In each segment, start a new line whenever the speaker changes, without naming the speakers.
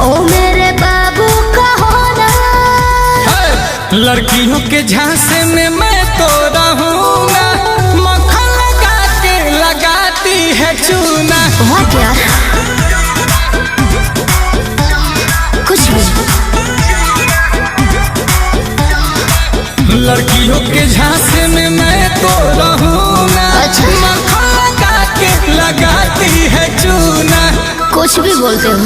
ओ मेरे बाबू का होना।
लड़कियों के झांसे में मैं तो रहूंगा, मक्खन लगा के लगाती है चूना।
बहुत यार कुछ भी।
लड़कियों के झांसे में मैं तो रहूंगा,
अच्छा।
मक्खन लगा के लगाती है चूना।
कुछ भी बोलते हो।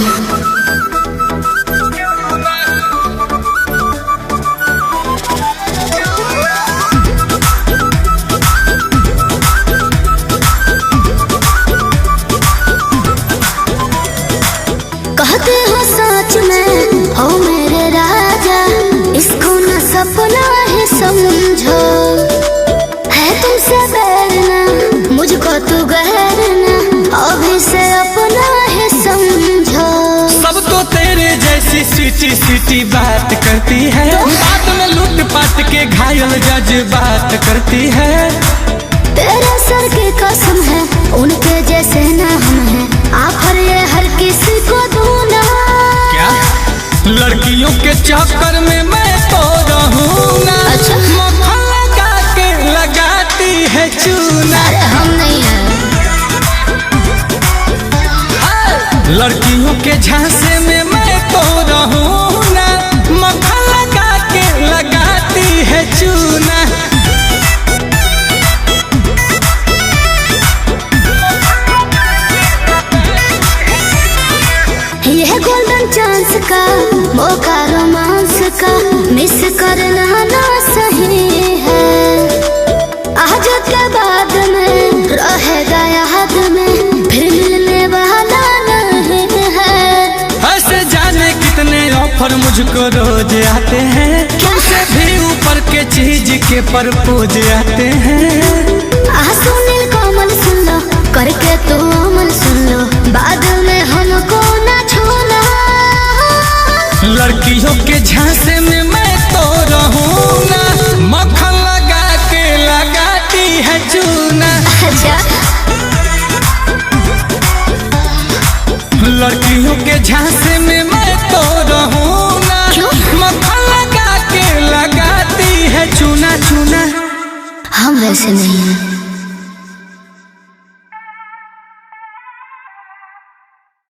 कहते हो सच में हो मेरे राजा, इसको न सपना ही समझो। है तुमसे बैर ना, मुझको तू गैर ना, अभी से अपना ही समझो।
सब तो तेरे जैसी स्वीटी स्वीटी बात करती है, बात में लूट पाट के घायल जज्बात करती है।
तेरे सर की कसम है, उनके जैसे ना हम हैं, आखिर ये हर किसी को दूना।
क्या लड़कियों के चक्कर में मैं तो रहूंगा,
अच्छा।
मक्खन लगा के लगाती है चूना।
अरे हम नहीं हैं।
लड़कियों के झांसे में मैं तो रहूंगा, मक्खन लगा के लगाती है चूना।
यह गोल्डन चांस का मौका रोमांस का मिस करना ना सही है। आज के बाद में रहेगा याद में, फिर मिलने वाला नहीं है।
ऐसे जाने कितने ऑफर मुझको रोज आते हैं, तुमसे भी ऊपर के चीज के परपोज आते हैं।
सुनील कोमल सुन लो, करके तो अमल सुन लो, बाद में हमको ना छोड़ना।
लड़कियों के झांसे में मैं तो रहूंगा, मक्खन लगा के लगाती है चूना।
अच्छा।
लड़कियों के झांसे में मैं तो रहूंगा,
क्यों?
मक्खन लगा के लगाती है चूना चूना।
हम वैसे नहीं हैं।